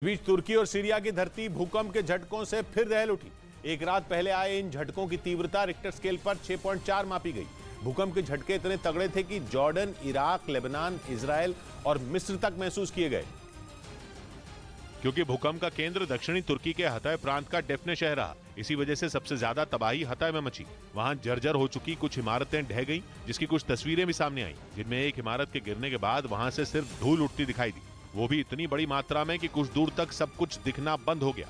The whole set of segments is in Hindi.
इस बीच तुर्की और सीरिया की धरती भूकंप के झटकों से फिर दहल उठी। एक रात पहले आए इन झटकों की तीव्रता रिक्टर स्केल पर 6.4 मापी गई। भूकंप के झटके इतने तगड़े थे कि जॉर्डन, इराक, लेबनान, इजराइल और मिस्र तक महसूस किए गए। क्योंकि भूकंप का केंद्र दक्षिणी तुर्की के हतय प्रांत का डेफने शहर रहा, इसी वजह से सबसे ज्यादा तबाही हतय में मची। वहां जर्जर हो चुकी कुछ इमारतें ढह गईं, जिसकी कुछ तस्वीरें भी सामने आईं, जिनमें एक इमारत के गिरने के बाद वहां से सिर्फ धूल उठती दिखाई दी, वो भी इतनी बड़ी मात्रा में कि कुछ दूर तक सब कुछ दिखना बंद हो गया।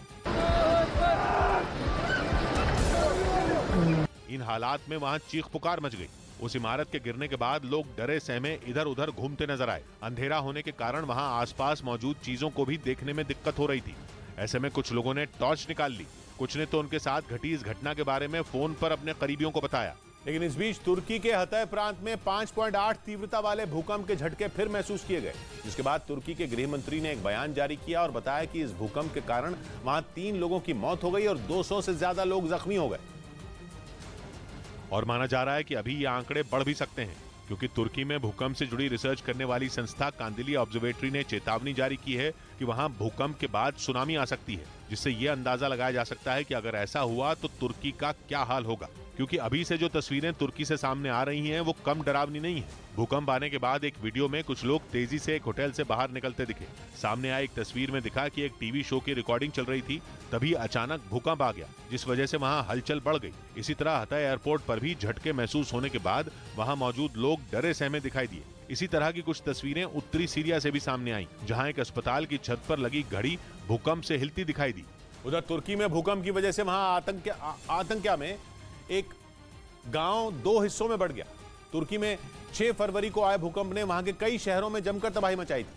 इन हालात में वहां चीख पुकार मच गई। उस इमारत के गिरने के बाद लोग डरे सहमे इधर उधर घूमते नजर आए। अंधेरा होने के कारण वहां आसपास मौजूद चीजों को भी देखने में दिक्कत हो रही थी। ऐसे में कुछ लोगों ने टॉर्च निकाल ली, कुछ ने तो उनके साथ घटी इस घटना के बारे में फोन पर अपने करीबियों को बताया। लेकिन इस बीच तुर्की के हतय प्रांत में 5.8 तीव्रता वाले भूकंप के झटके फिर महसूस किए गए, जिसके बाद तुर्की के गृह मंत्री ने एक बयान जारी किया और बताया कि इस भूकंप के कारण वहां 3 लोगों की मौत हो गई और 200 से ज्यादा लोग जख्मी हो गए। और माना जा रहा है कि अभी ये आंकड़े बढ़ भी सकते हैं, क्योंकि तुर्की में भूकंप से जुड़ी रिसर्च करने वाली संस्था कांदिली ऑब्जर्वेटरी ने चेतावनी जारी की है कि वहां भूकंप के बाद सुनामी आ सकती है, जिससे यह अंदाजा लगाया जा सकता है कि अगर ऐसा हुआ तो तुर्की का क्या हाल होगा। क्योंकि अभी से जो तस्वीरें तुर्की से सामने आ रही हैं वो कम डरावनी नहीं है। भूकंप आने के बाद एक वीडियो में कुछ लोग तेजी से एक होटल से बाहर निकलते दिखे। सामने आई एक तस्वीर में दिखा कि एक टीवी शो की रिकॉर्डिंग चल रही थी, तभी अचानक भूकंप आ गया, जिस वजह से वहां हलचल बढ़ गई। इसी तरह हतय एयरपोर्ट पर भी झटके महसूस होने के बाद वहां मौजूद लोग डरे सहमे दिखाई दिए। इसी तरह की कुछ तस्वीरें उत्तरी सीरिया से भी सामने आई, जहां एक अस्पताल की छत पर लगी घड़ी भूकंप से हिलती दिखाई दी। उधर तुर्की में भूकंप की वजह से वहां आतंक में एक गांव 2 हिस्सों में बढ़ गया। तुर्की में 6 फरवरी को आए भूकंप ने वहां के कई शहरों में जमकर तबाही मचाई थी,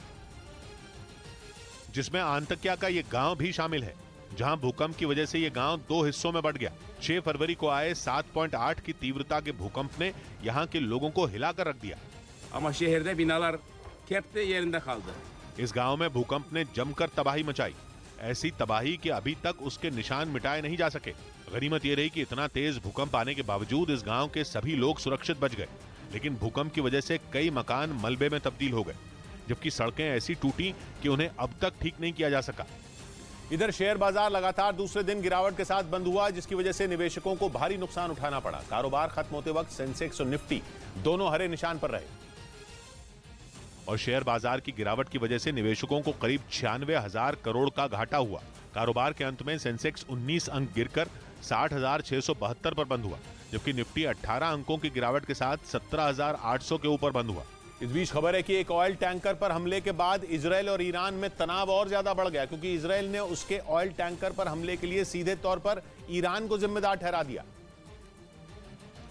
जिसमें आंतकिया का ये गांव भी शामिल है, जहां भूकंप की वजह से ये गांव 2 हिस्सों में बढ़ गया। 6 फरवरी को आए 7.8 की तीव्रता के भूकंप ने यहां के लोगों को हिलाकर रख दिया। Ama şehirde binalar hep de yerinde kaldı. इस गांव में भूकंप ने जमकर तबाही मचाई, ऐसी तबाही कि अभी तक उसके निशान मिटाए नहीं जा सके। गनीमत यह रही कि इतना तेज भूकंप आने के बावजूद इस गांव के सभी लोग सुरक्षित बच गए, लेकिन भूकंप की वजह से कई मकान मलबे में तब्दील हो गए, जबकि सड़कें ऐसी टूटी कि उन्हें अब तक ठीक नहीं किया जा सका। इधर शेयर बाजार लगातार दूसरे दिन गिरावट के साथ बंद हुआ, जिसकी वजह से निवेशकों को भारी नुकसान उठाना पड़ा। कारोबार खत्म होते वक्त सेंसेक्स और निफ्टी दोनों हरे निशान पर रहे और शेयर बाजार की गिरावट की वजह से निवेशकों को करीब 96,000 करोड़ का घाटा हुआ। कारोबार के अंत में सेंसेक्स 19 अंक गिरकर 60,672 पर बंद हुआ, जबकि निफ्टी 18 अंकों की गिरावट के साथ 17,800 के ऊपर बंद हुआ। इस बीच खबर है कि एक ऑयल टैंकर पर हमले के बाद इजराइल और ईरान में तनाव और ज्यादा बढ़ गया, क्योंकि इजराइल ने उसके ऑयल टैंकर पर हमले के लिए सीधे तौर पर ईरान को जिम्मेदार ठहरा दिया,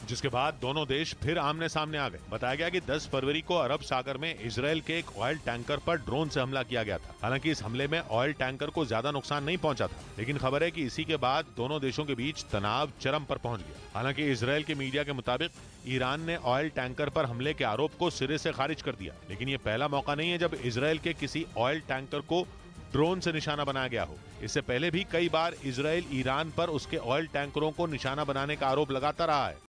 जिसके बाद दोनों देश फिर आमने सामने आ गए। बताया गया कि 10 फरवरी को अरब सागर में इजराइल के एक ऑयल टैंकर पर ड्रोन से हमला किया गया था। हालांकि इस हमले में ऑयल टैंकर को ज्यादा नुकसान नहीं पहुंचा था, लेकिन खबर है कि इसी के बाद दोनों देशों के बीच तनाव चरम पर पहुंच गया। हालांकि इजराइल के मीडिया के मुताबिक ईरान ने ऑयल टैंकर पर हमले के आरोप को सिरे से खारिज कर दिया, लेकिन ये पहला मौका नहीं है जब इजराइल के किसी ऑयल टैंकर को ड्रोन से निशाना बनाया गया हो। इससे पहले भी कई बार इजराइल ईरान पर उसके ऑयल टैंकरों को निशाना बनाने का आरोप लगाता रहा है।